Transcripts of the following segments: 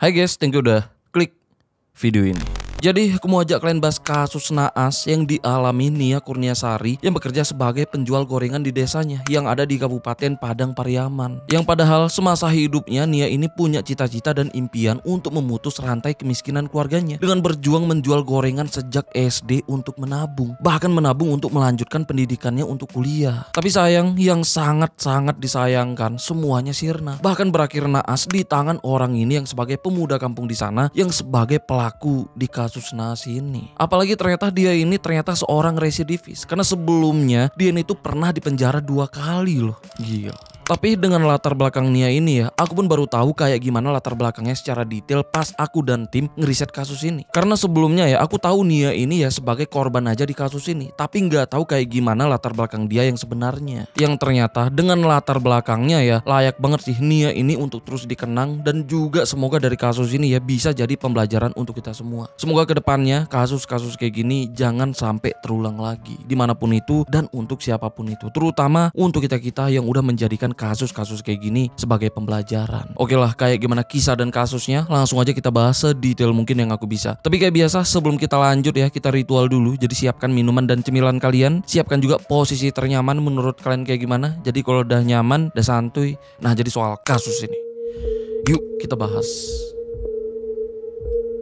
Hai guys, thank you udah klik video ini. Jadi aku mau ajak kalian bahas kasus naas yang dialami Nia Kurniasari yang bekerja sebagai penjual gorengan di desanya yang ada di Kabupaten Padang Pariaman. Yang padahal semasa hidupnya Nia ini punya cita-cita dan impian untuk memutus rantai kemiskinan keluarganya dengan berjuang menjual gorengan sejak SD untuk menabung. Bahkan menabung untuk melanjutkan pendidikannya untuk kuliah. Tapi sayang, yang sangat-sangat disayangkan semuanya sirna. Bahkan berakhir naas di tangan orang ini yang sebagai pemuda kampung di sana yang sebagai pelaku di kasus naas ini. Apalagi ternyata dia ini seorang residivis karena sebelumnya dia itu pernah dipenjara 2 kali loh. Gila. Tapi dengan latar belakang Nia ini ya, aku pun baru tahu kayak gimana latar belakangnya secara detail pas aku dan tim ngeriset kasus ini. Karena sebelumnya ya aku tahu Nia ini ya sebagai korban aja di kasus ini, tapi nggak tahu kayak gimana latar belakang dia yang sebenarnya. Yang ternyata dengan latar belakangnya ya layak banget sih Nia ini untuk terus dikenang, dan juga semoga dari kasus ini ya bisa jadi pembelajaran untuk kita semua. Semoga kedepannya kasus-kasus kayak gini jangan sampai terulang lagi dimanapun itu dan untuk siapapun itu, terutama untuk kita-kita yang udah menjadikan kasus-kasus kayak gini sebagai pembelajaran. Oke lah, kayak gimana kisah dan kasusnya langsung aja kita bahas sedetail mungkin yang aku bisa. Tapi kayak biasa sebelum kita lanjut ya, kita ritual dulu. Jadi siapkan minuman dan cemilan kalian, siapkan juga posisi ternyaman menurut kalian kayak gimana. Jadi kalau udah nyaman, udah santuy, nah jadi soal kasus ini yuk kita bahas.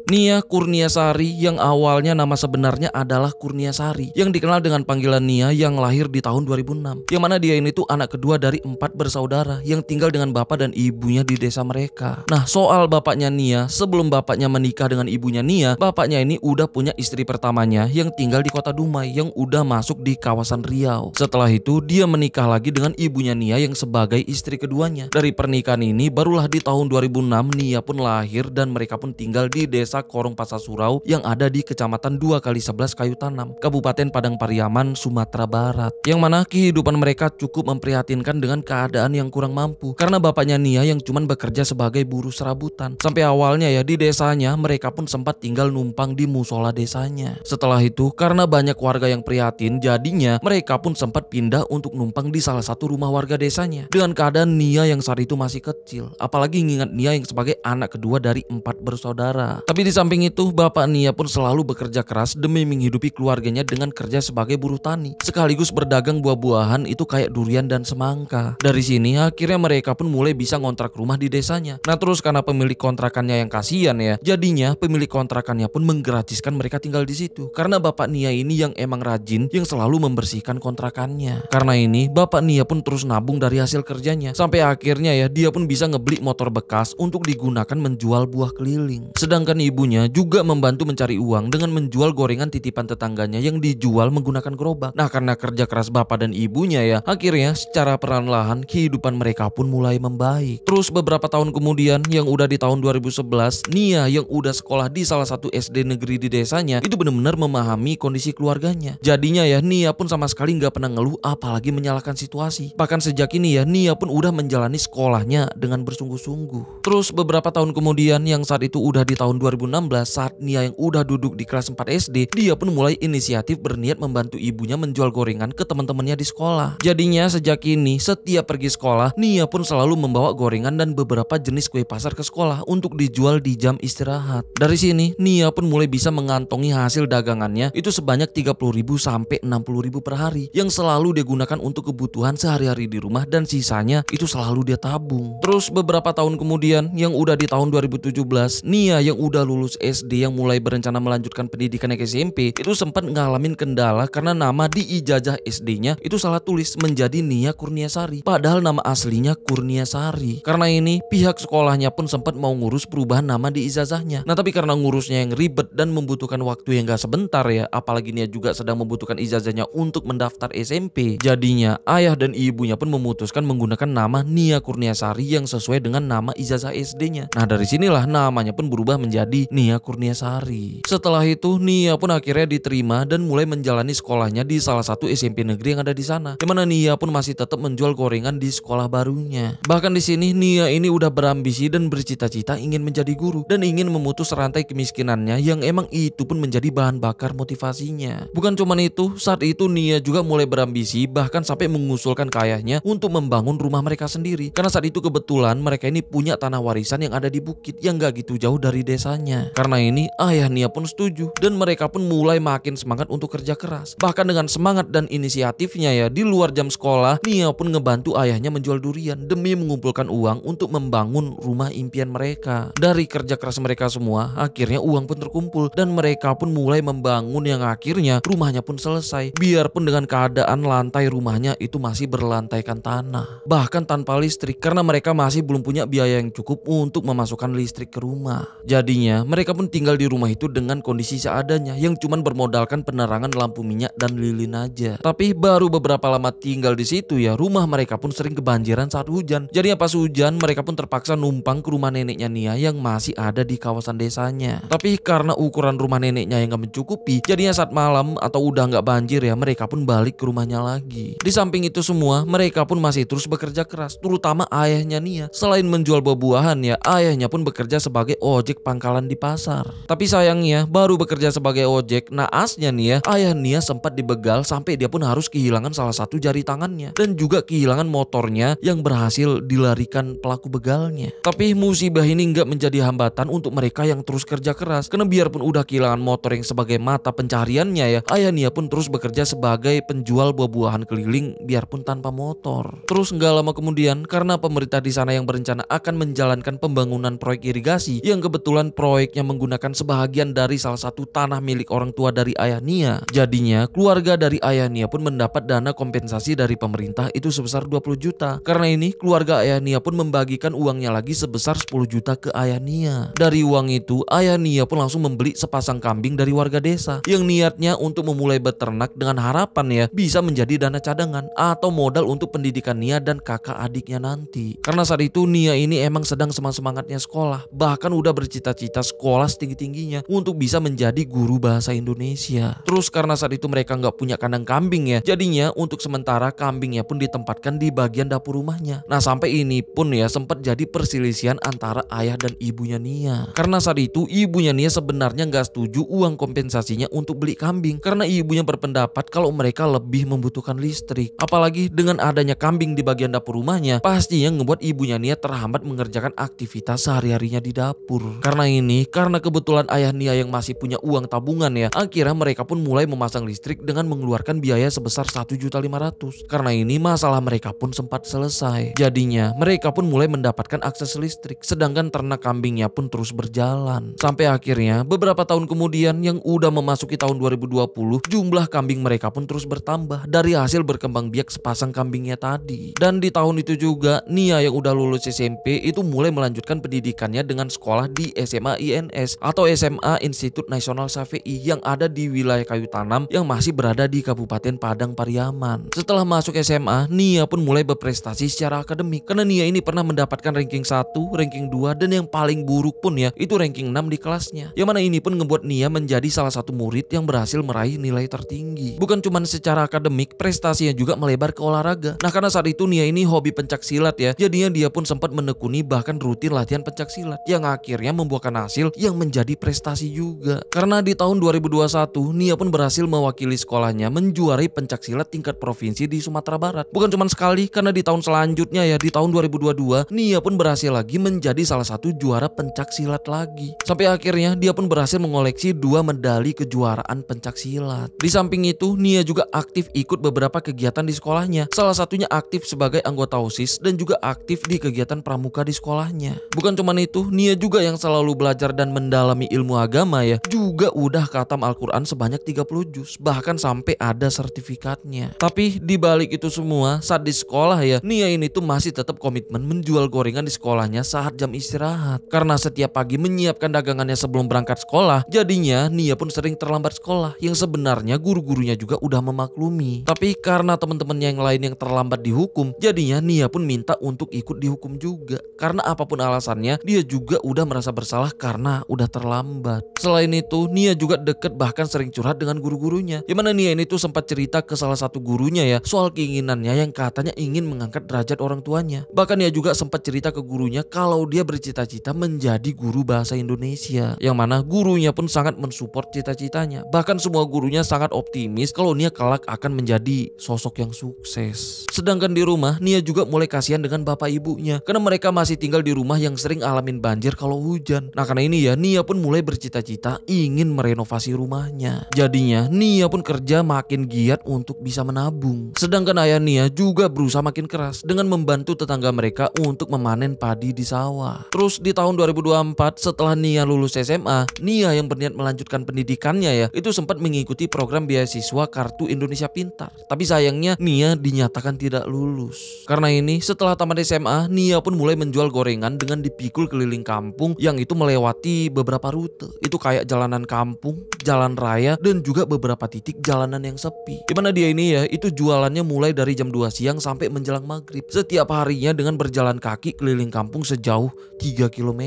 Nia Kurniasari yang awalnya nama sebenarnya adalah Kurniasari, yang dikenal dengan panggilan Nia, yang lahir di tahun 2006. Yang mana dia ini tuh anak kedua dari 4 bersaudara yang tinggal dengan bapak dan ibunya di desa mereka. Nah, soal bapaknya Nia, sebelum bapaknya menikah dengan ibunya Nia, bapaknya ini udah punya istri pertamanya yang tinggal di kota Dumai yang udah masuk di kawasan Riau. Setelah itu dia menikah lagi dengan ibunya Nia yang sebagai istri keduanya. Dari pernikahan ini barulah di tahun 2006 Nia pun lahir dan mereka pun tinggal di desa Korong Pasasurau yang ada di Kecamatan 2x11 Kayu Tanam, Kabupaten Padang Pariaman, Sumatera Barat. Yang mana kehidupan mereka cukup memprihatinkan dengan keadaan yang kurang mampu karena bapaknya Nia yang cuman bekerja sebagai buruh serabutan. Sampai awalnya ya di desanya mereka pun sempat tinggal numpang di musola desanya. Setelah itu karena banyak warga yang prihatin, jadinya mereka pun sempat pindah untuk numpang di salah satu rumah warga desanya. Dengan keadaan Nia yang saat itu masih kecil, apalagi ngingat Nia yang sebagai anak kedua dari 4 bersaudara. Tapi di samping itu, bapak Nia pun selalu bekerja keras demi menghidupi keluarganya dengan kerja sebagai buruh tani, sekaligus berdagang buah-buahan itu kayak durian dan semangka. Dari sini akhirnya mereka pun mulai bisa ngontrak rumah di desanya. Nah terus karena pemilik kontrakannya yang kasihan ya, jadinya pemilik kontrakannya pun menggratiskan mereka tinggal di situ. Karena bapak Nia ini yang emang rajin, yang selalu membersihkan kontrakannya. Karena ini bapak Nia pun terus nabung dari hasil kerjanya, sampai akhirnya ya dia pun bisa ngebeli motor bekas untuk digunakan menjual buah keliling. Sedangkan ibunya juga membantu mencari uang dengan menjual gorengan titipan tetangganya yang dijual menggunakan gerobak. Nah karena kerja keras bapak dan ibunya ya, akhirnya secara perlahan-lahan kehidupan mereka pun mulai membaik. Terus beberapa tahun kemudian, yang udah di tahun 2011, Nia yang udah sekolah di salah satu SD negeri di desanya itu benar-benar memahami kondisi keluarganya. Jadinya ya Nia pun sama sekali nggak pernah ngeluh apalagi menyalahkan situasi. Bahkan sejak ini ya Nia pun udah menjalani sekolahnya dengan bersungguh-sungguh. Terus beberapa tahun kemudian, yang saat itu udah di tahun 2016, saat Nia yang udah duduk di kelas 4 SD, dia pun mulai inisiatif berniat membantu ibunya menjual gorengan ke teman-temannya di sekolah. Jadinya sejak ini setiap pergi sekolah, Nia pun selalu membawa gorengan dan beberapa jenis kue pasar ke sekolah untuk dijual di jam istirahat. Dari sini Nia pun mulai bisa mengantongi hasil dagangannya itu sebanyak 30.000 sampai 60.000 per hari yang selalu dia gunakan untuk kebutuhan sehari-hari di rumah, dan sisanya itu selalu dia tabung. Terus beberapa tahun kemudian, yang udah di tahun 2017, Nia yang udah lulus SD yang mulai berencana melanjutkan pendidikannya ke SMP itu sempat ngalamin kendala karena nama di ijazah SD-nya itu salah tulis menjadi Nia Kurniasari, padahal nama aslinya Kurniasari. Karena ini pihak sekolahnya pun sempat mau ngurus perubahan nama di ijazahnya. Nah tapi karena ngurusnya yang ribet dan membutuhkan waktu yang gak sebentar ya, apalagi Nia juga sedang membutuhkan ijazahnya untuk mendaftar SMP, jadinya ayah dan ibunya pun memutuskan menggunakan nama Nia Kurniasari yang sesuai dengan nama ijazah SD-nya. Nah dari sinilah namanya pun berubah menjadi pribadi Nia Kurniasari. Setelah itu Nia pun akhirnya diterima dan mulai menjalani sekolahnya di salah satu SMP negeri yang ada di sana. Di mana Nia pun masih tetap menjual gorengan di sekolah barunya. Bahkan di sini Nia ini udah berambisi dan bercita-cita ingin menjadi guru dan ingin memutus rantai kemiskinannya yang emang itu pun menjadi bahan bakar motivasinya. Bukan cuman itu, saat itu Nia juga mulai berambisi bahkan sampai mengusulkan ke ayahnya untuk membangun rumah mereka sendiri. Karena saat itu kebetulan mereka ini punya tanah warisan yang ada di bukit yang gak gitu jauh dari desanya. Karena ini ayah Nia pun setuju dan mereka pun mulai makin semangat untuk kerja keras. Bahkan dengan semangat dan inisiatifnya ya, di luar jam sekolah Nia pun ngebantu ayahnya menjual durian demi mengumpulkan uang untuk membangun rumah impian mereka. Dari kerja keras mereka semua, akhirnya uang pun terkumpul dan mereka pun mulai membangun yang akhirnya rumahnya pun selesai. Biarpun dengan keadaan lantai rumahnya itu masih berlantaikan tanah, bahkan tanpa listrik karena mereka masih belum punya biaya yang cukup untuk memasukkan listrik ke rumah. Jadinya mereka pun tinggal di rumah itu dengan kondisi seadanya yang cuman bermodalkan penerangan lampu minyak dan lilin aja. Tapi baru beberapa lama tinggal di situ ya, rumah mereka pun sering kebanjiran saat hujan. Jadinya pas hujan mereka pun terpaksa numpang ke rumah neneknya Nia yang masih ada di kawasan desanya. Tapi karena ukuran rumah neneknya yang gak mencukupi, jadinya saat malam atau udah gak banjir ya, mereka pun balik ke rumahnya lagi. Di samping itu semua, mereka pun masih terus bekerja keras, terutama ayahnya Nia. Selain menjual buah-buahan ya, ayahnya pun bekerja sebagai ojek pangkalan di pasar. Tapi sayangnya baru bekerja sebagai ojek, naasnya nih ya, ayah Nia sempat dibegal sampai dia pun harus kehilangan salah satu jari tangannya dan juga kehilangan motornya yang berhasil dilarikan pelaku begalnya. Tapi musibah ini nggak menjadi hambatan untuk mereka yang terus kerja keras, karena biarpun udah kehilangan motor yang sebagai mata pencariannya ya, ayah Nia pun terus bekerja sebagai penjual buah-buahan keliling biarpun tanpa motor. Terus nggak lama kemudian, karena pemerintah di sana yang berencana akan menjalankan pembangunan proyek irigasi yang kebetulan proyeknya menggunakan sebahagian dari salah satu tanah milik orang tua dari ayah Nia. Jadinya keluarga dari ayah Nia pun mendapat dana kompensasi dari pemerintah itu sebesar 20 juta. Karena ini keluarga ayah Nia pun membagikan uangnya lagi sebesar 10 juta ke ayah Nia. Dari uang itu ayah Nia pun langsung membeli sepasang kambing dari warga desa yang niatnya untuk memulai beternak dengan harapan ya bisa menjadi dana cadangan atau modal untuk pendidikan Nia dan kakak adiknya nanti. Karena saat itu Nia ini emang sedang semangat-semangatnya sekolah, bahkan udah bercita-cita sekolah setinggi-tingginya untuk bisa menjadi guru bahasa Indonesia. Terus karena saat itu mereka nggak punya kandang kambing ya, jadinya untuk sementara kambingnya pun ditempatkan di bagian dapur rumahnya. Nah sampai ini pun ya sempat jadi perselisihan antara ayah dan ibunya Nia. Karena saat itu ibunya Nia sebenarnya nggak setuju uang kompensasinya untuk beli kambing, karena ibunya berpendapat kalau mereka lebih membutuhkan listrik. Apalagi dengan adanya kambing di bagian dapur rumahnya, pastinya ngebuat ibunya Nia terhambat mengerjakan aktivitas sehari-harinya di dapur. Karena kebetulan ayah Nia yang masih punya uang tabungan ya, akhirnya mereka pun mulai memasang listrik dengan mengeluarkan biaya sebesar 1.500.000. Karena ini masalah mereka pun sempat selesai. Jadinya mereka pun mulai mendapatkan akses listrik, sedangkan ternak kambingnya pun terus berjalan. Sampai akhirnya beberapa tahun kemudian yang udah memasuki tahun 2020, jumlah kambing mereka pun terus bertambah dari hasil berkembang biak sepasang kambingnya tadi. Dan di tahun itu juga Nia yang udah lulus SMP itu mulai melanjutkan pendidikannya dengan sekolah di SMA INS atau SMA Institut Nasional Syafii yang ada di wilayah Kayu Tanam yang masih berada di Kabupaten Padang Pariaman. Setelah masuk SMA, Nia pun mulai berprestasi secara akademik karena Nia ini pernah mendapatkan ranking 1, ranking 2 dan yang paling buruk pun ya itu ranking 6 di kelasnya. Yang mana ini pun ngebuat Nia menjadi salah satu murid yang berhasil meraih nilai tertinggi. Bukan cuma secara akademik, prestasinya juga melebar ke olahraga. Nah karena saat itu Nia ini hobi pencak silat ya, jadinya dia pun sempat menekuni bahkan rutin latihan pencak silat yang akhirnya membuahkan hasil yang menjadi prestasi juga. Karena di tahun 2021 Nia pun berhasil mewakili sekolahnya menjuarai pencak silat tingkat provinsi di Sumatera Barat. Bukan cuma sekali, karena di tahun selanjutnya ya di tahun 2022 Nia pun berhasil lagi menjadi salah satu juara pencak silat lagi. Sampai akhirnya dia pun berhasil mengoleksi 2 medali kejuaraan pencak silat. Di samping itu Nia juga aktif ikut beberapa kegiatan di sekolahnya. Salah satunya aktif sebagai anggota OSIS dan juga aktif di kegiatan pramuka di sekolahnya. Bukan cuma itu, Nia juga yang selalu belajar dan mendalami ilmu agama ya, juga udah khatam Al-Quran sebanyak 30 juz, bahkan sampai ada sertifikatnya. Tapi di balik itu semua, saat di sekolah ya, Nia ini tuh masih tetap komitmen menjual gorengan di sekolahnya saat jam istirahat. Karena setiap pagi menyiapkan dagangannya sebelum berangkat sekolah, jadinya Nia pun sering terlambat sekolah, yang sebenarnya guru-gurunya juga udah memaklumi. Tapi karena teman-temannya yang lain yang terlambat dihukum, jadinya Nia pun minta untuk ikut dihukum juga. Karena apapun alasannya, dia juga udah merasa bersalah karena udah terlambat. Selain itu, Nia juga deket bahkan sering curhat dengan guru-gurunya. Yang mana Nia ini tuh sempat cerita ke salah satu gurunya ya soal keinginannya yang katanya ingin mengangkat derajat orang tuanya. Bahkan Nia juga sempat cerita ke gurunya kalau dia bercita-cita menjadi guru bahasa Indonesia. Yang mana gurunya pun sangat mensupport cita-citanya. Bahkan semua gurunya sangat optimis kalau Nia kelak akan menjadi sosok yang sukses. Sedangkan di rumah, Nia juga mulai kasihan dengan bapak ibunya karena mereka masih tinggal di rumah yang sering alamin banjir kalau hujan. Nah karena ini ya, Nia pun mulai bercita-cita ingin merenovasi rumahnya. Jadinya Nia pun kerja makin giat untuk bisa menabung. Sedangkan ayah Nia juga berusaha makin keras dengan membantu tetangga mereka untuk memanen padi di sawah. Terus di tahun 2024 setelah Nia lulus SMA, Nia yang berniat melanjutkan pendidikannya ya itu sempat mengikuti program beasiswa Kartu Indonesia Pintar. Tapi sayangnya Nia dinyatakan tidak lulus. Karena ini setelah tamat SMA, Nia pun mulai menjual gorengan dengan dipikul keliling kampung yang itu melewati beberapa rute. Itu kayak jalanan kampung, jalan raya, dan juga beberapa titik jalanan yang sepi. Dimana dia ini ya itu jualannya mulai dari jam 2 siang sampai menjelang maghrib. Setiap harinya dengan berjalan kaki keliling kampung sejauh 3 km.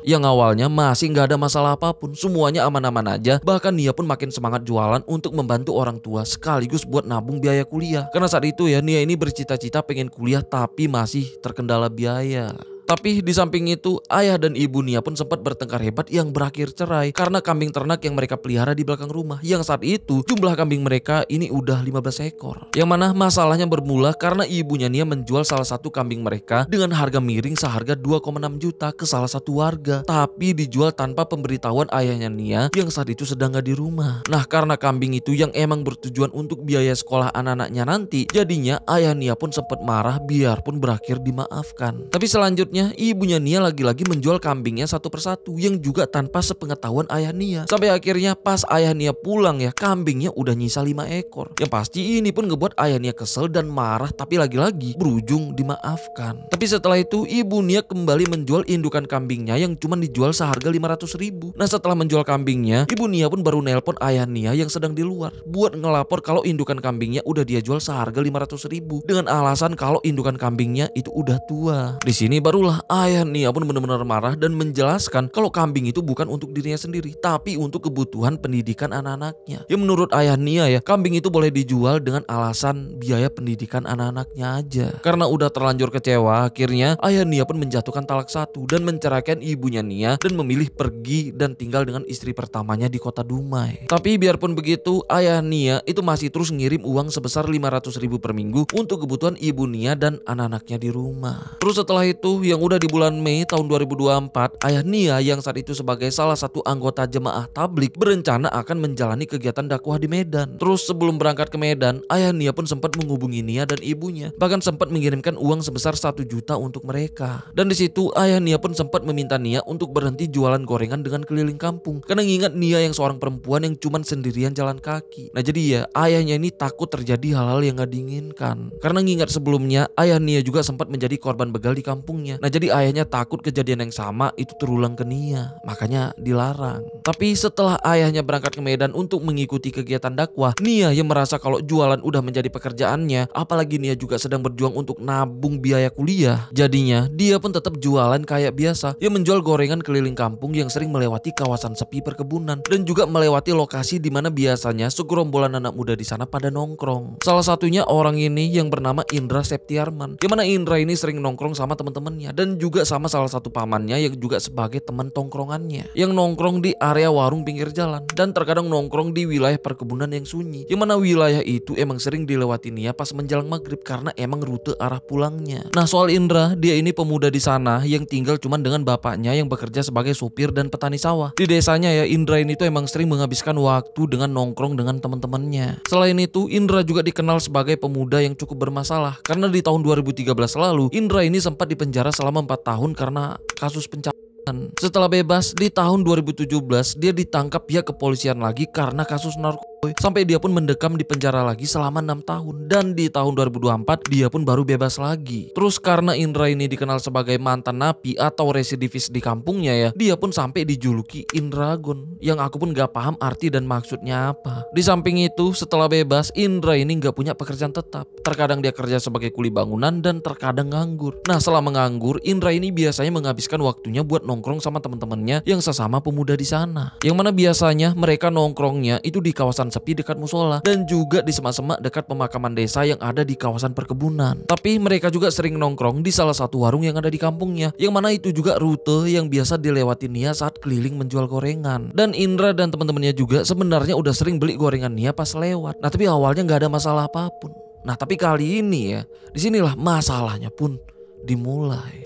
Yang awalnya masih nggak ada masalah apapun, semuanya aman-aman aja. Bahkan Nia pun makin semangat jualan untuk membantu orang tua sekaligus buat nabung biaya kuliah. Karena saat itu ya Nia ini bercita-cita pengen kuliah tapi masih terkendala biaya. Tapi di samping itu, ayah dan ibu Nia pun sempat bertengkar hebat yang berakhir cerai karena kambing ternak yang mereka pelihara di belakang rumah. Yang saat itu jumlah kambing mereka ini udah 15 ekor. Yang mana masalahnya bermula karena ibunya Nia menjual salah satu kambing mereka dengan harga miring seharga 2,6 juta ke salah satu warga. Tapi dijual tanpa pemberitahuan ayahnya Nia yang saat itu sedang gak di rumah. Nah karena kambing itu yang emang bertujuan untuk biaya sekolah anak-anaknya nanti, jadinya ayah Nia pun sempat marah biarpun berakhir dimaafkan. Tapi selanjutnya ibunya Nia lagi-lagi menjual kambingnya satu persatu yang juga tanpa sepengetahuan ayah Nia. Sampai akhirnya pas ayah Nia pulang ya kambingnya udah nyisa 5 ekor. Yang pasti ini pun ngebuat ayah Nia kesel dan marah tapi lagi-lagi berujung dimaafkan. Tapi setelah itu ibu Nia kembali menjual indukan kambingnya yang cuma dijual seharga 500.000. Nah setelah menjual kambingnya, ibu Nia pun baru nelpon ayah Nia yang sedang di luar buat ngelapor kalau indukan kambingnya udah dia jual seharga 500.000 dengan alasan kalau indukan kambingnya itu udah tua. Di sini baru ayah Nia pun benar-benar marah dan menjelaskan kalau kambing itu bukan untuk dirinya sendiri tapi untuk kebutuhan pendidikan anak-anaknya. Ya menurut ayah Nia ya kambing itu boleh dijual dengan alasan biaya pendidikan anak-anaknya aja. Karena udah terlanjur kecewa, akhirnya ayah Nia pun menjatuhkan talak 1 dan menceraikan ibunya Nia dan memilih pergi dan tinggal dengan istri pertamanya di kota Dumai. Tapi biarpun begitu, ayah Nia itu masih terus ngirim uang sebesar 500.000 per minggu untuk kebutuhan ibu Nia dan anak-anaknya di rumah. Terus setelah itu yang udah di bulan Mei tahun 2024, ayah Nia yang saat itu sebagai salah satu anggota jemaah tablik berencana akan menjalani kegiatan dakwah di Medan. Terus sebelum berangkat ke Medan, ayah Nia pun sempat menghubungi Nia dan ibunya, bahkan sempat mengirimkan uang sebesar 1 juta untuk mereka. Dan di situ ayah Nia pun sempat meminta Nia untuk berhenti jualan gorengan dengan keliling kampung karena ngingat Nia yang seorang perempuan yang cuman sendirian jalan kaki. Nah jadi ya ayahnya ini takut terjadi hal-hal yang gak diinginkan. Karena ngingat sebelumnya ayah Nia juga sempat menjadi korban begal di kampungnya. Nah jadi ayahnya takut kejadian yang sama itu terulang ke Nia, makanya dilarang. Tapi setelah ayahnya berangkat ke Medan untuk mengikuti kegiatan dakwah, Nia yang merasa kalau jualan udah menjadi pekerjaannya, apalagi Nia juga sedang berjuang untuk nabung biaya kuliah. Jadinya dia pun tetap jualan kayak biasa, yang menjual gorengan keliling kampung yang sering melewati kawasan sepi perkebunan dan juga melewati lokasi di mana biasanya segerombolan anak muda di sana pada nongkrong. Salah satunya orang ini yang bernama Indra Septiarman, di mana Indra ini sering nongkrong sama teman-temannya dan juga sama salah satu pamannya yang juga sebagai teman tongkrongannya yang nongkrong di area warung pinggir jalan dan terkadang nongkrong di wilayah perkebunan yang sunyi, yang mana wilayah itu emang sering dilewati Nia pas menjelang maghrib karena emang rute arah pulangnya. Nah soal Indra, dia ini pemuda di sana yang tinggal cuman dengan bapaknya yang bekerja sebagai supir dan petani sawah. Di desanya ya Indra ini tuh emang sering menghabiskan waktu dengan nongkrong dengan teman-temannya. Selain itu Indra juga dikenal sebagai pemuda yang cukup bermasalah karena di tahun 2013 lalu Indra ini sempat dipenjara selama 4 tahun karena kasus pencabulan. Setelah bebas di tahun 2017 dia ditangkap pihak kepolisian lagi karena kasus narkoba. Sampai dia pun mendekam di penjara lagi selama 6 tahun. Dan di tahun 2024 dia pun baru bebas lagi. Terus karena Indra ini dikenal sebagai mantan napi atau residivis di kampungnya ya, dia pun sampai dijuluki Indragon, yang aku pun gak paham arti dan maksudnya apa. Di samping itu, setelah bebas, Indra ini gak punya pekerjaan tetap. Terkadang dia kerja sebagai kuli bangunan dan terkadang nganggur. Nah, selama nganggur, Indra ini biasanya menghabiskan waktunya buat nongkrong sama teman-temannya yang sesama pemuda di sana. Yang mana biasanya mereka nongkrongnya itu di kawasan sepi dekat musola dan juga di semak-semak dekat pemakaman desa yang ada di kawasan perkebunan. Tapi mereka juga sering nongkrong di salah satu warung yang ada di kampungnya, yang mana itu juga rute yang biasa dilewati Nia saat keliling menjual gorengan. Dan Indra dan teman-temannya juga sebenarnya udah sering beli gorengan Nia pas lewat. Nah, tapi awalnya nggak ada masalah apapun. Nah, tapi kali ini ya, disinilah masalahnya pun dimulai.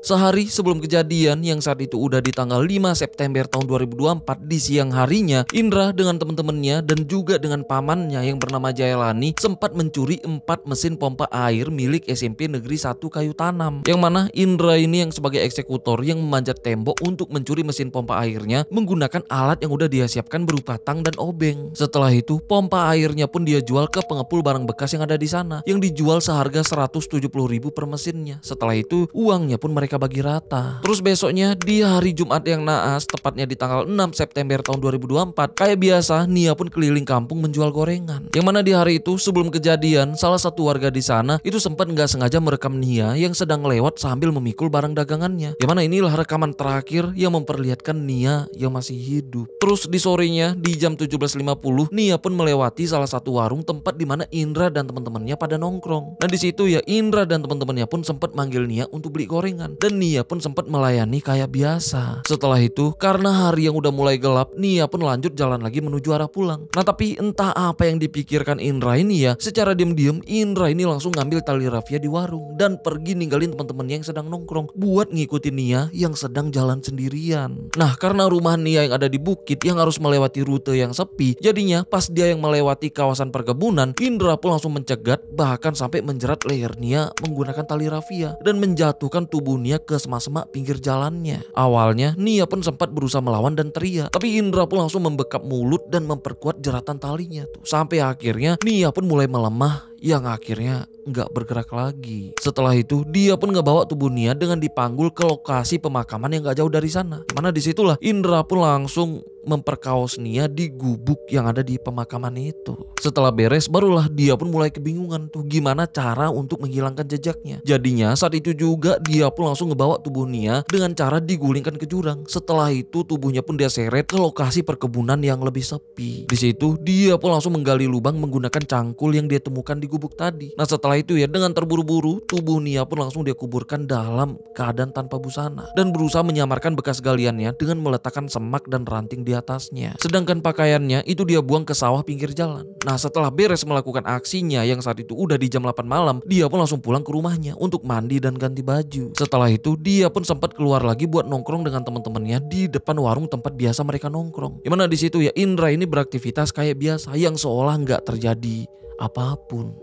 Sehari sebelum kejadian yang saat itu udah di tanggal 5 September tahun 2024 di siang harinya, Indra dengan teman-temannya dan juga dengan pamannya yang bernama Jailani sempat mencuri 4 mesin pompa air milik SMP Negeri 1 Kayu Tanam. Yang mana Indra ini yang sebagai eksekutor yang memanjat tembok untuk mencuri mesin pompa airnya menggunakan alat yang udah dia siapkan berupa tang dan obeng. Setelah itu pompa airnya pun dia jual ke pengepul barang bekas yang ada di sana, yang dijual seharga 170.000 per mesinnya. Setelah itu uangnya pun mereka bagi rata. Terus besoknya di hari Jumat yang naas, tepatnya di tanggal 6 September tahun 2024, kayak biasa Nia pun keliling kampung menjual gorengan. Yang mana di hari itu sebelum kejadian, salah satu warga di sana itu sempat nggak sengaja merekam Nia yang sedang lewat sambil memikul barang dagangannya. Yang mana inilah rekaman terakhir yang memperlihatkan Nia yang masih hidup. Terus di sorenya di jam 17.50 Nia pun melewati salah satu warung tempat di mana Indra dan teman-temannya pada nongkrong. Dan di situ ya Indra dan teman-temannya pun sempat manggil Nia untuk beli gorengan. Dan Nia pun sempat melayani kayak biasa. Setelah itu, karena hari yang udah mulai gelap, Nia pun lanjut jalan lagi menuju arah pulang. Nah, tapi entah apa yang dipikirkan Indra ini ya, secara diam-diam Indra ini langsung ngambil tali rafia di warung dan pergi ninggalin teman-temannya yang sedang nongkrong buat ngikutin Nia yang sedang jalan sendirian. Nah, karena rumah Nia yang ada di bukit yang harus melewati rute yang sepi, jadinya pas dia yang melewati kawasan perkebunan, Indra pun langsung mencegat bahkan sampai menjerat leher Nia menggunakan tali rafia dan menjatuhkan tubuh Nia ke semak-semak pinggir jalannya. Awalnya Nia pun sempat berusaha melawan dan teriak, tapi Indra pun langsung membekap mulut dan memperkuat jeratan talinya tuh. Sampai akhirnya Nia pun mulai melemah yang akhirnya nggak bergerak lagi. Setelah itu dia pun ngebawa tubuh Nia dengan dipanggul ke lokasi pemakaman yang nggak jauh dari sana. Mana disitulah Indra pun langsung memperkaos Nia di gubuk yang ada di pemakaman itu. Setelah beres barulah dia pun mulai kebingungan tuh gimana cara untuk menghilangkan jejaknya. Jadinya saat itu juga dia pun langsung ngebawa tubuh Nia dengan cara digulingkan ke jurang. Setelah itu tubuhnya pun dia seret ke lokasi perkebunan yang lebih sepi. Di situ dia pun langsung menggali lubang menggunakan cangkul yang dia temukan di gubuk tadi. Nah, setelah itu ya dengan terburu-buru tubuh Nia pun langsung dia kuburkan dalam keadaan tanpa busana dan berusaha menyamarkan bekas galiannya dengan meletakkan semak dan ranting di atasnya. Sedangkan pakaiannya itu dia buang ke sawah pinggir jalan. Nah, setelah beres melakukan aksinya yang saat itu udah di jam 8 malam, dia pun langsung pulang ke rumahnya untuk mandi dan ganti baju. Setelah itu dia pun sempat keluar lagi buat nongkrong dengan teman-temannya di depan warung tempat biasa mereka nongkrong. Dimana di situ ya Indra ini beraktivitas kayak biasa yang seolah nggak terjadi apapun.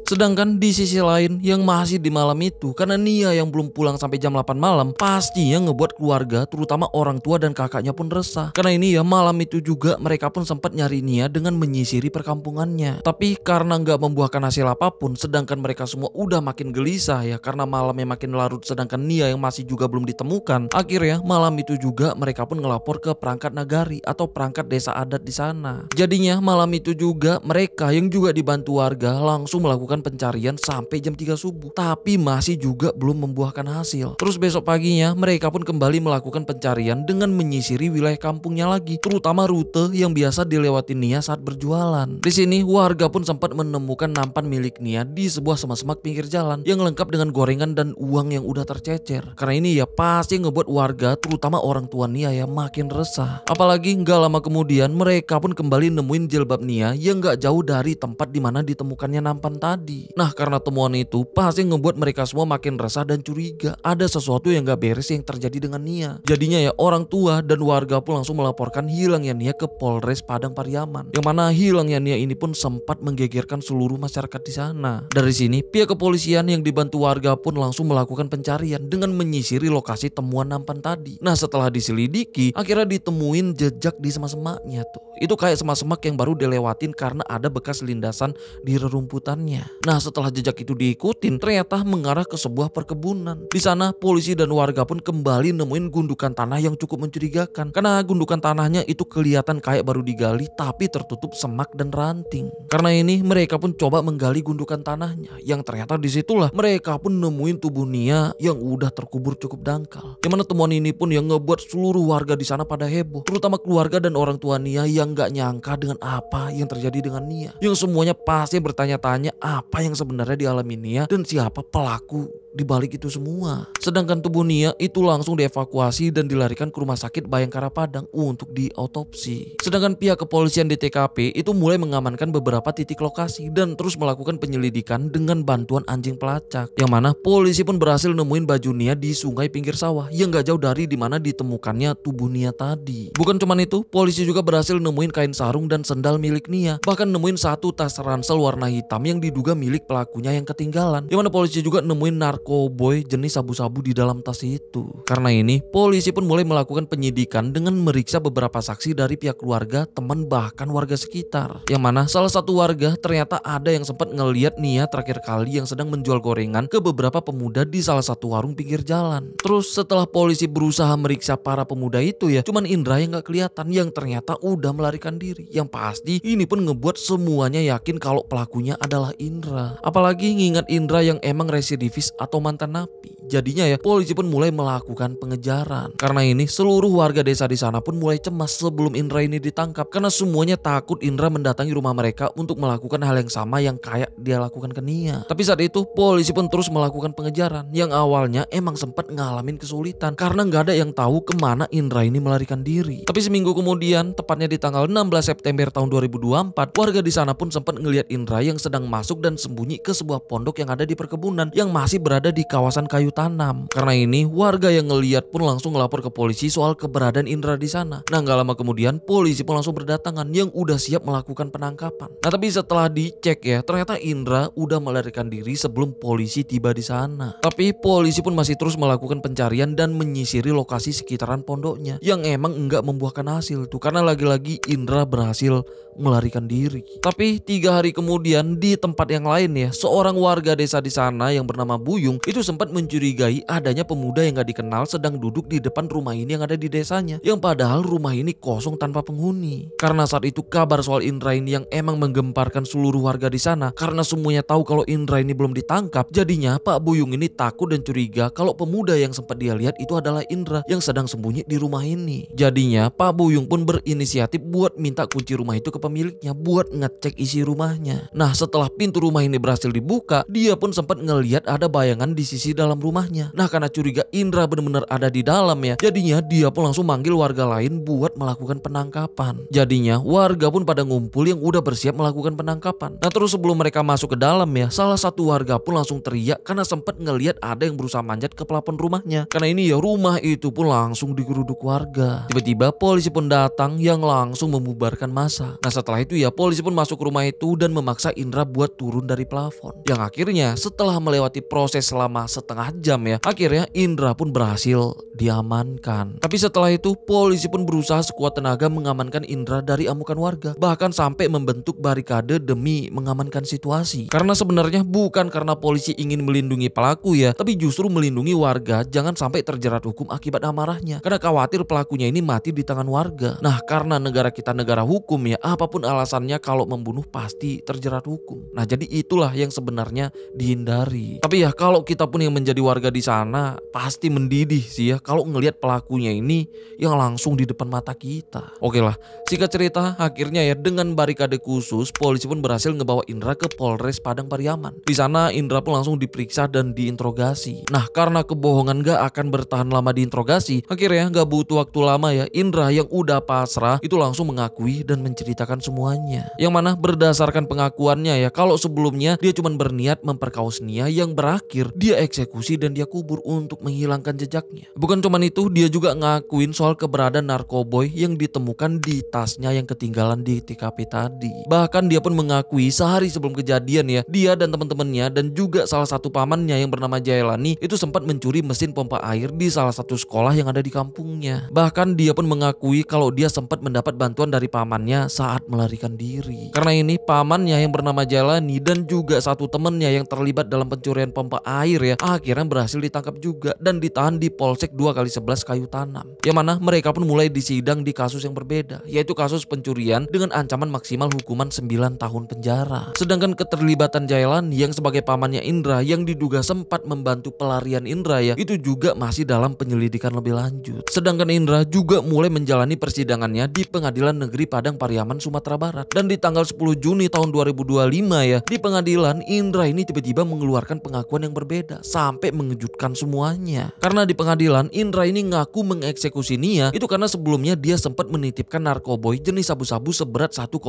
Sedangkan di sisi lain yang masih di malam itu, karena Nia yang belum pulang sampai jam 8 malam, pastinya ngebuat keluarga terutama orang tua dan kakaknya pun resah. Karena ini ya malam itu juga mereka pun sempat nyari Nia dengan menyisiri perkampungannya. Tapi karena nggak membuahkan hasil apapun, sedangkan mereka semua udah makin gelisah ya karena malamnya makin larut sedangkan Nia yang masih juga belum ditemukan. Akhirnya malam itu juga mereka pun ngelapor ke perangkat nagari atau perangkat desa adat di sana. Jadinya malam itu juga mereka yang juga dibantu warga langsung melakukan pencarian sampai jam 3 subuh, tapi masih juga belum membuahkan hasil. Terus besok paginya mereka pun kembali melakukan pencarian dengan menyisiri wilayah kampungnya lagi, terutama rute yang biasa dilewati Nia saat berjualan. Di sini warga pun sempat menemukan nampan milik Nia di sebuah semak-semak pinggir jalan yang lengkap dengan gorengan dan uang yang udah tercecer. Karena ini ya pasti ngebuat warga terutama orang tua Nia ya makin resah. Apalagi nggak lama kemudian mereka pun kembali nemuin jilbab Nia yang nggak jauh dari tempat dimana ditemukannya nampan tadi. tadi. Nah karena temuan itu pasti ngebuat mereka semua makin resah dan curiga. Ada sesuatu yang gak beres yang terjadi dengan Nia. Jadinya ya orang tua dan warga pun langsung melaporkan hilangnya Nia ke Polres Padang Pariaman. Yang mana hilangnya Nia ini pun sempat menggegerkan seluruh masyarakat di sana. Dari sini pihak kepolisian yang dibantu warga pun langsung melakukan pencarian dengan menyisiri lokasi temuan nampan tadi. Nah setelah diselidiki akhirnya ditemuin jejak di semak-semaknya tuh. Itu kayak semak-semak yang baru dilewatin karena ada bekas lindasan di rerumputannya. Nah setelah jejak itu diikutin ternyata mengarah ke sebuah perkebunan. Di sana polisi dan warga pun kembali nemuin gundukan tanah yang cukup mencurigakan. Karena gundukan tanahnya itu kelihatan kayak baru digali tapi tertutup semak dan ranting. Karena ini mereka pun coba menggali gundukan tanahnya. Yang ternyata disitulah mereka pun nemuin tubuh Nia yang udah terkubur cukup dangkal. Yang mana temuan ini pun yang ngebuat seluruh warga di sana pada heboh. Terutama keluarga dan orang tua Nia yang gak nyangka dengan apa yang terjadi dengan Nia. Yang semuanya pasti bertanya-tanya apa yang sebenarnya dialami Nia dan siapa pelaku di balik itu semua. Sedangkan tubuh Nia itu langsung dievakuasi dan dilarikan ke rumah sakit Bayangkara Padang untuk diautopsi. Sedangkan pihak kepolisian di TKP itu mulai mengamankan beberapa titik lokasi dan terus melakukan penyelidikan dengan bantuan anjing pelacak. Yang mana polisi pun berhasil nemuin baju Nia di sungai pinggir sawah yang gak jauh dari dimana ditemukannya tubuh Nia tadi. Bukan cuman itu, polisi juga berhasil nemuin kain sarung dan sendal milik Nia. Bahkan nemuin satu tas ransel warna hitam yang diduga milik pelakunya yang ketinggalan. Yang mana polisi juga nemuin narkoboy jenis sabu-sabu di dalam tas itu. Karena ini, polisi pun mulai melakukan penyidikan dengan meriksa beberapa saksi dari pihak keluarga, teman bahkan warga sekitar. Yang mana salah satu warga ternyata ada yang sempat ngeliat Nia terakhir kali yang sedang menjual gorengan ke beberapa pemuda di salah satu warung pinggir jalan. Terus setelah polisi berusaha meriksa para pemuda itu ya, cuman Indra yang gak kelihatan yang ternyata udah melarikan diri. Yang pasti ini pun ngebuat semuanya yakin kalau pelakunya adalah Indra. Apalagi ngingat Indra yang emang residivis atau mantan napi. Jadinya ya polisi pun mulai melakukan pengejaran. Karena ini seluruh warga desa di sana pun mulai cemas sebelum Indra ini ditangkap. Karena semuanya takut Indra mendatangi rumah mereka untuk melakukan hal yang sama yang kayak dia lakukan ke Nia. Tapi saat itu polisi pun terus melakukan pengejaran yang awalnya emang sempat ngalamin kesulitan karena nggak ada yang tahu kemana Indra ini melarikan diri. Tapi seminggu kemudian, tepatnya di tanggal 16 September tahun 2024, warga di sana pun sempat ngelihat Indra yang sedang masuk dan sembunyi ke sebuah pondok yang ada di perkebunan yang masih berada di kawasan kayu tanam. Karena ini warga yang ngelihat pun langsung ngelapor ke polisi soal keberadaan Indra di sana. Nah nggak lama kemudian polisi pun langsung berdatangan yang udah siap melakukan penangkapan. Nah tapi setelah dicek ya ternyata Indra udah melarikan diri sebelum polisi tiba di sana. Tapi polisi pun masih terus melakukan pencarian dan menyisiri lokasi sekitaran pondoknya yang emang enggak membuahkan hasil tuh karena lagi-lagi Indra berhasil melarikan diri. Tapi 3 hari kemudian di tempat yang lain ya, seorang warga desa di sana yang bernama Buyung itu sempat mencurigai adanya pemuda yang gak dikenal sedang duduk di depan rumah ini yang ada di desanya, yang padahal rumah ini kosong tanpa penghuni. Karena saat itu kabar soal Indra ini yang emang menggemparkan seluruh warga di sana, karena semuanya tahu kalau Indra ini belum ditangkap, jadinya Pak Buyung ini takut dan curiga kalau pemuda yang sempat dia lihat itu adalah Indra yang sedang sembunyi di rumah ini. Jadinya Pak Buyung pun berinisiatif buat minta kunci rumah itu ke pemiliknya buat ngecek isi rumahnya. Nah setelah pintu rumah ini berhasil dibuka, dia pun sempat ngelihat ada bayangan di sisi dalam rumahnya. Nah karena curiga Indra benar-benar ada di dalam ya, jadinya dia pun langsung manggil warga lain buat melakukan penangkapan. Jadinya warga pun pada ngumpul yang udah bersiap melakukan penangkapan. Nah terus sebelum mereka masuk ke dalam ya, salah satu warga pun langsung teriak karena sempat ngelihat ada yang berusaha manjat ke plafon rumahnya. Karena ini ya rumah itu pun langsung digeruduk warga. Tiba-tiba polisi pun datang yang langsung membubarkan massa. Nah setelah itu ya polisi pun masuk ke rumah itu dan memaksa Indra buat turun dari plafon. Yang akhirnya setelah melewati proses selama setengah jam ya, akhirnya Indra pun berhasil diamankan. Tapi setelah itu polisi pun berusaha sekuat tenaga mengamankan Indra dari amukan warga. Bahkan sampai membentuk barikade demi mengamankan situasi. Karena sebenarnya bukan karena polisi ingin melindungi pelaku ya, tapi justru melindungi warga jangan sampai terjerat hukum akibat amarahnya. Karena khawatir pelakunya ini mati di tangan warga. Nah karena negara kita negara hukum ya, apapun alasannya kalau membunuh pasti terjerat hukum. Nah jadi itulah yang sebenarnya dihindari. Tapi ya kalau kita pun yang menjadi warga di sana pasti mendidih sih ya kalau ngelihat pelakunya ini yang langsung di depan mata kita. Oke lah, singkat cerita akhirnya ya dengan barikade khusus polisi pun berhasil ngebawa Indra ke Polres Padang Pariaman. Di sana Indra pun langsung diperiksa dan diinterogasi. Nah karena kebohongan gak akan bertahan lama diinterogasi, akhirnya gak butuh waktu lama ya Indra yang udah pasrah itu langsung mengakui dan menceritakan menceritakan semuanya. Yang mana berdasarkan pengakuannya ya, kalau sebelumnya dia cuma berniat memperkaos Nia yang berakhir dia eksekusi dan dia kubur untuk menghilangkan jejaknya. Bukan cuma itu, dia juga ngakuin soal keberadaan narkoboy yang ditemukan di tasnya yang ketinggalan di TKP tadi. Bahkan dia pun mengakui sehari sebelum kejadian ya, dia dan teman-temannya dan juga salah satu pamannya yang bernama Jailani itu sempat mencuri mesin pompa air di salah satu sekolah yang ada di kampungnya. Bahkan dia pun mengakui kalau dia sempat mendapat bantuan dari pamannya saat melarikan diri. Karena ini pamannya yang bernama Jailani dan juga satu temannya yang terlibat dalam pencurian pompa air ya, akhirnya berhasil ditangkap juga dan ditahan di Polsek 2x11 Kayu Tanam. Yang mana mereka pun mulai disidang di kasus yang berbeda, yaitu kasus pencurian dengan ancaman maksimal hukuman 9 tahun penjara. Sedangkan keterlibatan Jailani yang sebagai pamannya Indra yang diduga sempat membantu pelarian Indra ya, itu juga masih dalam penyelidikan lebih lanjut. Sedangkan Indra juga mulai menjalani persidangannya di Pengadilan Negeri Padang Pariaman, Sumatera Barat. Dan di tanggal 10 Juni tahun 2025 ya, di pengadilan Indra ini tiba-tiba mengeluarkan pengakuan yang berbeda sampai mengejutkan semuanya. Karena di pengadilan Indra ini ngaku mengeksekusi Nia itu karena sebelumnya dia sempat menitipkan narkoboy jenis sabu-sabu seberat 1,5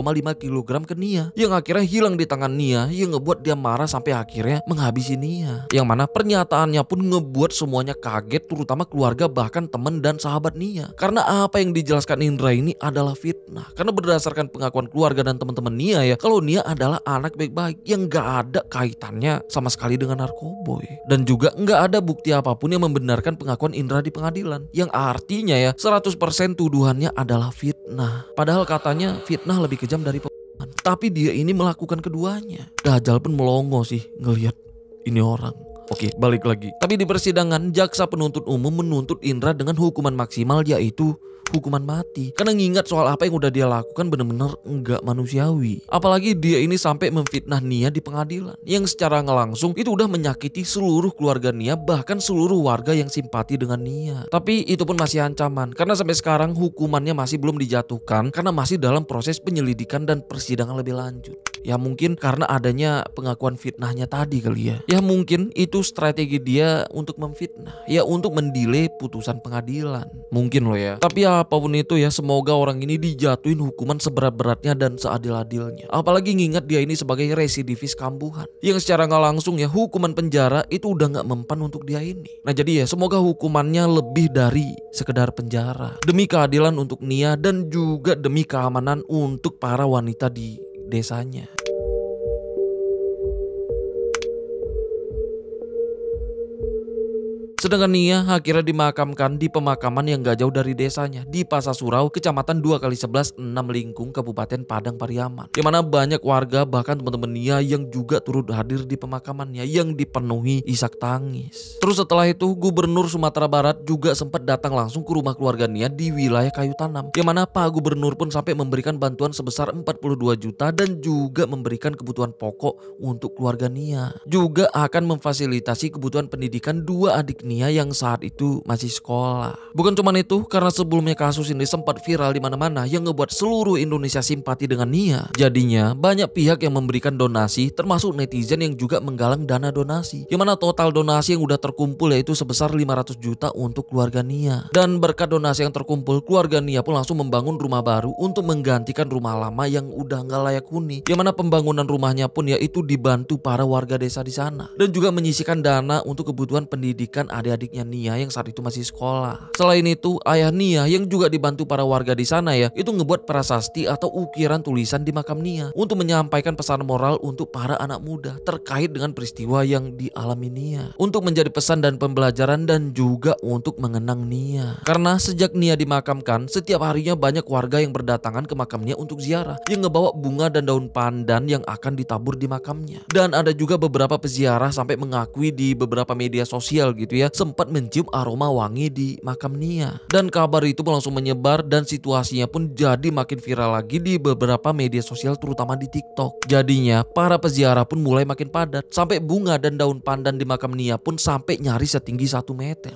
kg ke Nia yang akhirnya hilang di tangan Nia, yang ngebuat dia marah sampai akhirnya menghabisi Nia. Yang mana pernyataannya pun ngebuat semuanya kaget, terutama keluarga bahkan teman dan sahabat Nia. Karena apa yang dijelaskan Indra ini adalah fitnah. Karena berdasarkan pengakuan keluarga dan teman-teman Nia ya, kalau Nia adalah anak baik-baik yang gak ada kaitannya sama sekali dengan narkoboy. Dan juga gak ada bukti apapun yang membenarkan pengakuan Indra di pengadilan. Yang artinya ya 100% tuduhannya adalah fitnah. Padahal katanya fitnah lebih kejam dari pembunuhan. Tapi dia ini melakukan keduanya. Dajjal pun melongo sih ngelihat ini orang. Oke, balik lagi. Tapi di persidangan, jaksa penuntut umum menuntut Indra dengan hukuman maksimal yaitu hukuman mati. Karena ngingat soal apa yang udah dia lakukan bener-bener enggak manusiawi. Apalagi dia ini sampai memfitnah Nia di pengadilan, yang secara ngelangsung itu udah menyakiti seluruh keluarga Nia, bahkan seluruh warga yang simpati dengan Nia. Tapi itu pun masih ancaman, karena sampai sekarang hukumannya masih belum dijatuhkan karena masih dalam proses penyelidikan dan persidangan lebih lanjut. Ya mungkin karena adanya pengakuan fitnahnya tadi kali ya. Ya mungkin itu strategi dia untuk memfitnah, ya untuk mendelay putusan pengadilan. Mungkin loh ya. Tapi apapun itu ya, semoga orang ini dijatuhin hukuman seberat-beratnya dan seadil-adilnya. Apalagi ngingat dia ini sebagai residivis kambuhan, yang secara nggak langsung ya hukuman penjara itu udah nggak mempan untuk dia ini. Nah jadi ya semoga hukumannya lebih dari sekedar penjara, demi keadilan untuk Nia dan juga demi keamanan untuk para wanita di desanya. Sedangkan Nia akhirnya dimakamkan di pemakaman yang gak jauh dari desanya di Pasasurau, kecamatan 2x11 6 Lingkung, Kabupaten Padang Pariaman. Yang mana banyak warga bahkan teman-teman Nia yang juga turut hadir di pemakamannya yang dipenuhi isak tangis. Terus setelah itu Gubernur Sumatera Barat juga sempat datang langsung ke rumah keluarga Nia di wilayah Kayu Tanam. Yang mana Pak Gubernur pun sampai memberikan bantuan sebesar 42 juta dan juga memberikan kebutuhan pokok untuk keluarga Nia. Juga akan memfasilitasi kebutuhan pendidikan dua adik Nia yang saat itu masih sekolah. Bukan cuma itu, karena sebelumnya kasus ini sempat viral di mana-mana yang ngebuat seluruh Indonesia simpati dengan Nia. Jadinya banyak pihak yang memberikan donasi, termasuk netizen yang juga menggalang dana donasi. Yang mana total donasi yang udah terkumpul yaitu sebesar 500 juta untuk keluarga Nia. Dan berkat donasi yang terkumpul, keluarga Nia pun langsung membangun rumah baru untuk menggantikan rumah lama yang udah nggak layak huni. Yang mana pembangunan rumahnya pun yaitu dibantu para warga desa di sana. Dan juga menyisihkan dana untuk kebutuhan pendidikan adik-adiknya Nia yang saat itu masih sekolah. Selain itu, ayah Nia yang juga dibantu para warga di sana ya, itu ngebuat prasasti atau ukiran tulisan di makam Nia untuk menyampaikan pesan moral untuk para anak muda terkait dengan peristiwa yang dialami Nia, untuk menjadi pesan dan pembelajaran dan juga untuk mengenang Nia. Karena sejak Nia dimakamkan, setiap harinya banyak warga yang berdatangan ke makamnya untuk ziarah, yang ngebawa bunga dan daun pandan yang akan ditabur di makamnya. Dan ada juga beberapa peziarah sampai mengakui di beberapa media sosial gitu ya, sempat mencium aroma wangi di makam Nia. Dan kabar itu pun langsung menyebar dan situasinya pun jadi makin viral lagi di beberapa media sosial, terutama di TikTok. Jadinya para peziarah pun mulai makin padat, sampai bunga dan daun pandan di makam Nia pun sampai nyaris setinggi 1 meter,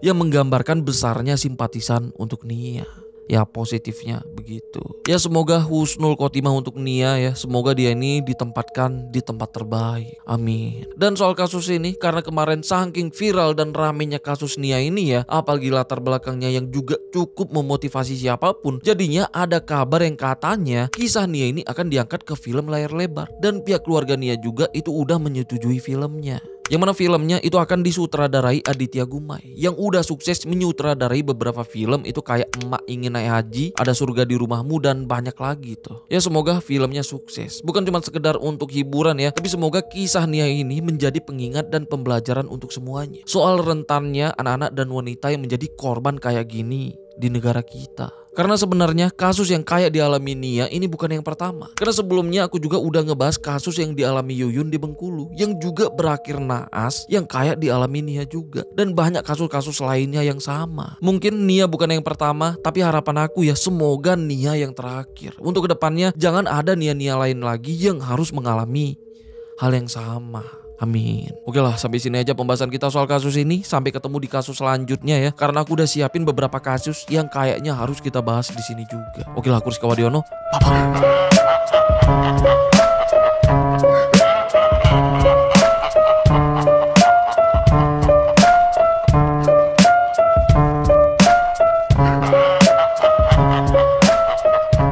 yang menggambarkan besarnya simpatisan untuk Nia. Ya positifnya begitu. Ya semoga husnul khotimah untuk Nia ya. Semoga dia ini ditempatkan di tempat terbaik. Amin. Dan soal kasus ini, karena kemarin saking viral dan ramenya kasus Nia ini ya, apalagi latar belakangnya yang juga cukup memotivasi siapapun, jadinya ada kabar yang katanya kisah Nia ini akan diangkat ke film layar lebar. Dan pihak keluarga Nia juga itu udah menyetujui filmnya. Yang mana filmnya itu akan disutradarai Aditya Gumai yang udah sukses menyutradarai beberapa film itu kayak Emak Ingin Naik Haji, Ada Surga di Rumahmu, dan banyak lagi tuh. Ya semoga filmnya sukses. Bukan cuma sekedar untuk hiburan ya, tapi semoga kisah Nia ini menjadi pengingat dan pembelajaran untuk semuanya. Soal rentannya anak-anak dan wanita yang menjadi korban kayak gini di negara kita. Karena sebenarnya kasus yang kayak dialami Nia ini bukan yang pertama. Karena sebelumnya aku juga udah ngebahas kasus yang dialami Yuyun di Bengkulu yang juga berakhir naas yang kayak dialami Nia juga. Dan banyak kasus-kasus lainnya yang sama. Mungkin Nia bukan yang pertama, tapi harapan aku ya semoga Nia yang terakhir. Untuk kedepannya jangan ada Nia-Nia lain lagi yang harus mengalami hal yang sama. Amin. Oke lah, sampai sini aja pembahasan kita soal kasus ini. Sampai ketemu di kasus selanjutnya ya. Karena aku udah siapin beberapa kasus yang kayaknya harus kita bahas di sini juga. Oke lah, aku Rizky Wadiono. Bye-bye.